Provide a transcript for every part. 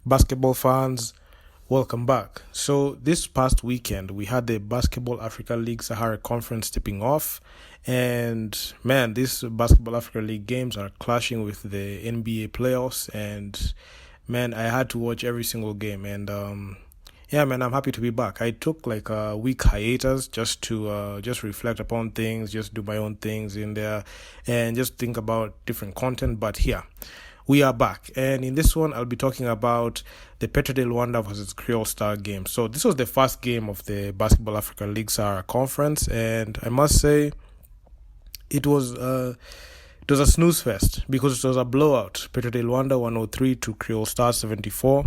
Basketball fans, welcome back. So this past weekend, we had the Basketball Africa League Sahara Conference tipping off. And man, these Basketball Africa League games are clashing with the NBA playoffs. And man, I had to watch every single game. And yeah, man, I'm happy to be back. I took like a week hiatus just to just reflect upon things, just do my own things in there, and just think about different content. But here, we are back, and in this one, I'll be talking about the Petro de Luanda versus Kriol Star game. So this was the first game of the Basketball Africa League Sahara Conference, and I must say, it was a snooze fest because it was a blowout. Petro de Luanda 103 to Kriol Star 74.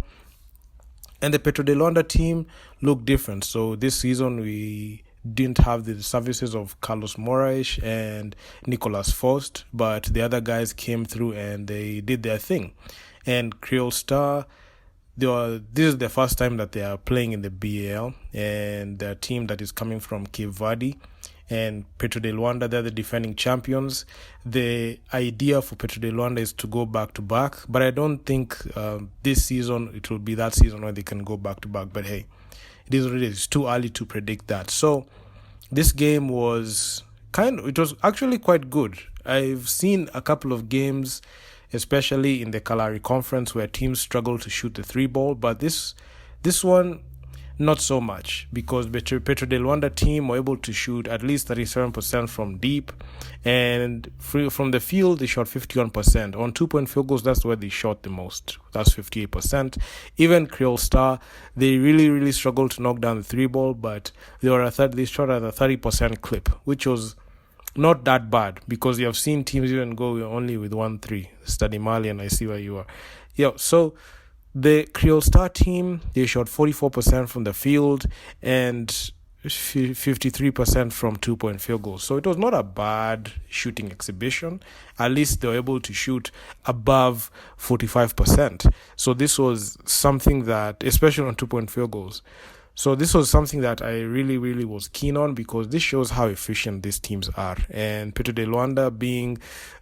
And the Petro de Luanda team looked different. So this season we didn't have the services of Carlos Moraes and Nicolas Faust, but the other guys came through and they did their thing. And Kriol Star, this is the first time that they are playing in the BAL, and their team that is coming from Cape Verde. And Petro de Luanda, they're the defending champions. The idea for Petro de Luanda is to go back-to-back, but I don't think this season it will be that season where they can go back-to-back. But hey, it is what it is. It's too early to predict that. So this game was it was actually quite good. I've seen a couple of games, especially in the Kalahari Conference, where teams struggle to shoot the three ball, but this one, not so much, because Petro de Luanda team were able to shoot at least 37% from deep, and from the field they shot 51%. On 2-point field goals, that's where they shot the most. That's 58%. Even Kriol Star, they really struggled to knock down the three ball, but they shot at a 30% clip, which was not that bad, because you have seen teams even go only with 1-3. Study Mali, and I see where you are. Yeah, so the Kriol Star team, they shot 44% from the field and 53% from 2-point field goals. So it was not a bad shooting exhibition. At least they were able to shoot above 45%. So this was something that, especially on 2-point field goals, so this was something that I really was keen on, because this shows how efficient these teams are. And Petro de Luanda, being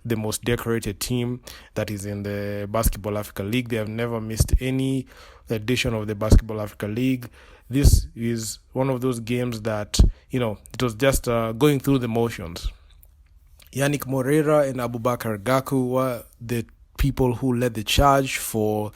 the most decorated team that is in the Basketball Africa League, they have never missed any edition of the Basketball Africa League. This is one of those games that, it was just going through the motions. Yannick Moreira and Abubakar Gaku were the people who led the charge for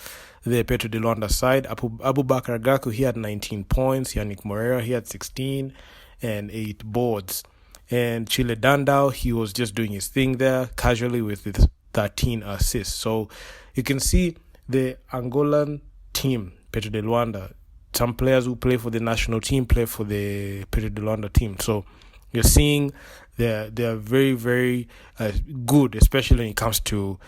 the Petro de Luanda side. Abubakar Gaku, he had 19 points. Yannick Moreira, he had 16 and 8 boards. And Chile Dandao, he was just doing his thing there casually with 13 assists. So you can see the Angolan team, Petro de Luanda, some players who play for the national team play for the Petro de Luanda team. So you're seeing they're very good, especially when it comes to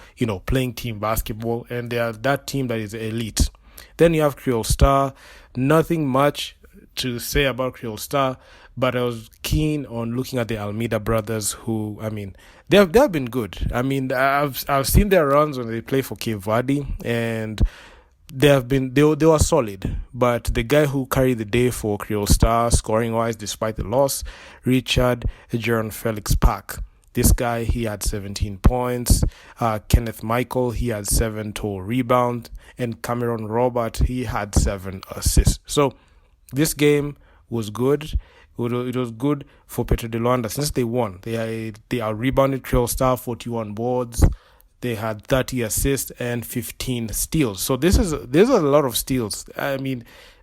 playing team basketball, and they are that team that is elite. Then you have Kriol Star. Nothing much to say about Kriol Star, but I was keen on looking at the Almeida brothers, who, they have been good. I've seen their runs when they play for Cape Verde, and they were solid. But the guy who carried the day for Kriol Star, scoring wise, despite the loss, Richard Jeron Felix Park. This guy, he had 17 points. Kenneth Michael, he had 7 total rebounds, and Cameron Robert, he had 7 assists. So this game was good. It was good for Petro de Luanda since they won. They are rebounded Kriol Star 41 boards. They had 30 assists and 15 steals. So there's a lot of steals.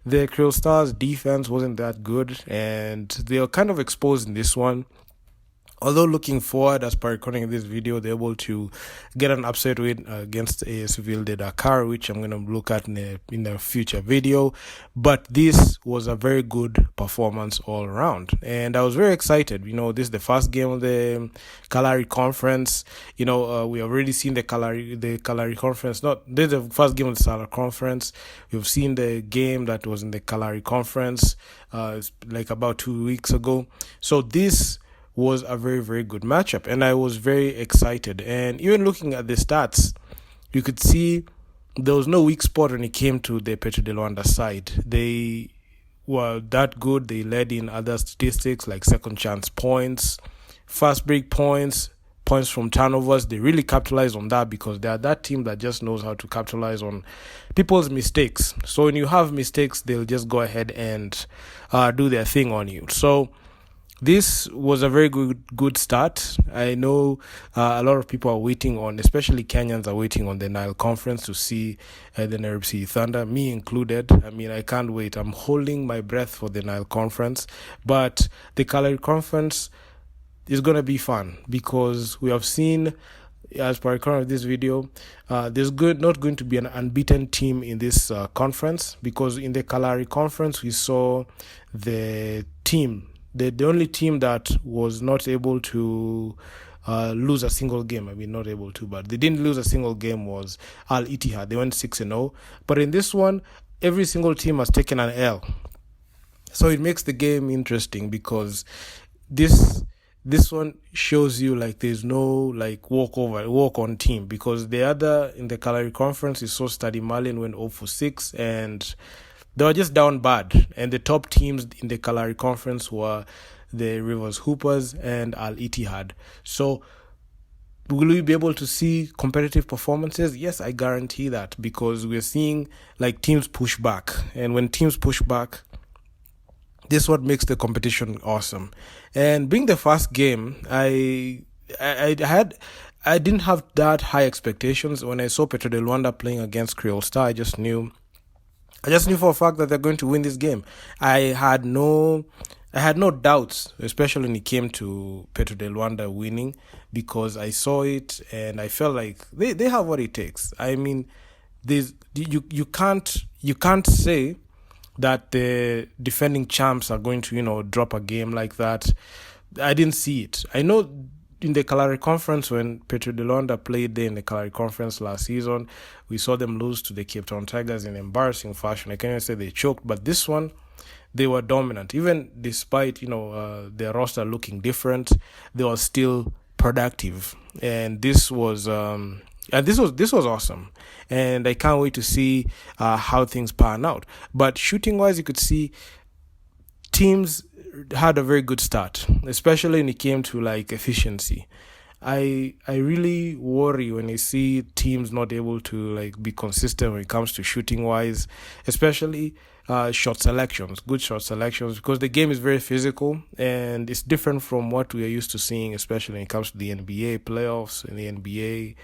The Kriol Stars defense wasn't that good, and they are kind of exposed in this one. Although looking forward, as per recording this video, they're able to get an upset win against AS Ville de Dakar, which I'm going to look at in a future video. But this was a very good performance all around, and I was very excited. This is the first game of the Kalahari Conference. We already seen the Kalahari Conference. This is the first game of the Sahara Conference. We've seen the game that was in the Kalahari Conference, like about 2 weeks ago. So this was a very good matchup, and I was very excited. And even looking at the stats, you could see there was no weak spot when it came to the Petro de Luanda side. They were that good. They led in other statistics like second chance points, fast break points, points from turnovers. They really capitalized on that because they are that team that just knows how to capitalize on people's mistakes. So when you have mistakes, they'll just go ahead and do their thing on you. So this was a very good start. I know a lot of people are waiting on, especially Kenyans are waiting on the Nile Conference to see the Nairobi City Thunder, me included. I mean, I can't wait. I'm holding my breath for the Nile Conference. But the Kalahari Conference is going to be fun because we have seen, as per of this video, there's not going to be an unbeaten team in this conference, because in the Kalahari Conference we saw the only team that was not able to lose a single game. I mean, not able to, but they didn't lose a single game was Al Ittihad. They went 6-0. But in this one, every single team has taken an L. So it makes the game interesting because this one shows you like there's no like walk on team, because the other in the Kalahari Conference you saw Stade Malien went 0-6 and they were just down bad, and the top teams in the Kalahari Conference were the Rivers Hoopers and Al Ittihad. So will we be able to see competitive performances? Yes, I guarantee that, because we're seeing like teams push back, and when teams push back, this is what makes the competition awesome. And being the first game, I didn't have that high expectations. When I saw Petro de Luanda playing against Kriol Star, I just knew for a fact that they're going to win this game. I had no doubts, especially when it came to Petro de Luanda winning, because I saw it and I felt like they have what it takes. I mean, you can't say that the defending champs are going to, drop a game like that. I didn't see it. I know in the Kalahari Conference, when Petro de Luanda played there in the Kalahari Conference last season, we saw them lose to the Cape Town Tigers in embarrassing fashion. I can't even say they choked, but this one, they were dominant. Even despite, their roster looking different, they were still productive. And this was awesome. And I can't wait to see how things pan out. But shooting-wise, you could see teams had a very good start, especially when it came to like efficiency. I really worry when I see teams not able to like be consistent when it comes to shooting wise, especially good shot selections, because the game is very physical and it's different from what we are used to seeing, especially when it comes to the NBA playoffs and the NBA,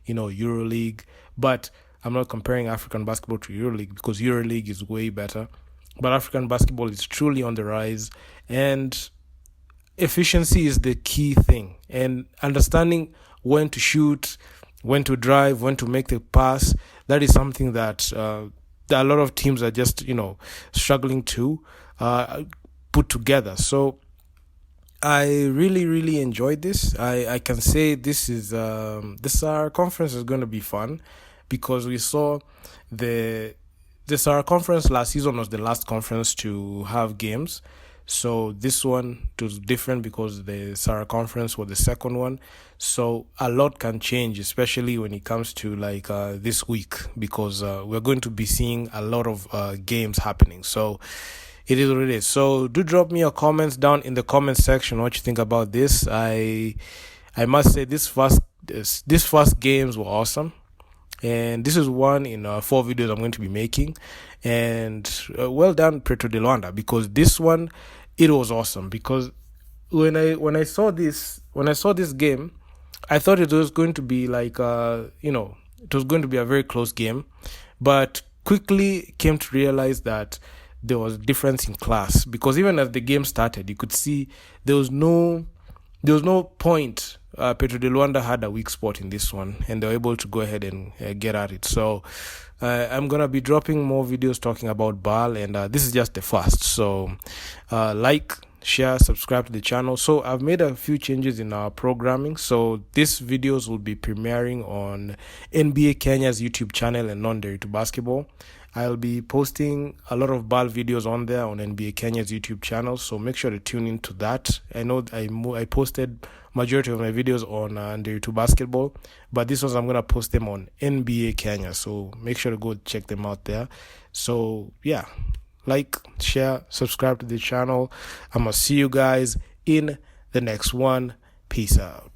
EuroLeague. But I'm not comparing African basketball to EuroLeague, because EuroLeague is way better. But African basketball is truly on the rise, and efficiency is the key thing. And understanding when to shoot, when to drive, when to make the pass, that is something that a lot of teams are just, struggling to put together. So I really, really enjoyed this. I can say this our conference is going to be fun, because we saw the Sarah Conference last season was the last conference to have games. So this one was different because the Sarah Conference was the second one. So a lot can change, especially when it comes to like this week, because we're going to be seeing a lot of games happening. So it is what it is. So do drop me your comments down in the comment section what you think about this. I must say this first games were awesome. And this is one in 4 videos I'm going to be making. And well done, Petro de Luanda, because this one, it was awesome. Because when I saw this game, I thought it was going to be like it was going to be a very close game, but quickly came to realize that there was difference in class, because even as the game started, you could see there was no point. Petro de Luanda had a weak spot in this one, and they were able to go ahead and get at it. So I'm going to be dropping more videos talking about BAL, and this is just the first. So like, share, subscribe to the channel. So I've made a few changes in our programming. So these videos will be premiering on NBAKenya's YouTube channel and Non-Dairy2 Basketball. I'll be posting a lot of BAL videos on there on NBAKenya's YouTube channel, so make sure to tune into that. I know I posted majority of my videos on NBAKenya Basketball, but this ones I'm going to post them on NBA Kenya, so make sure to go check them out there. So yeah, like, share, subscribe to the channel. I'm going to see you guys in the next one. Peace out.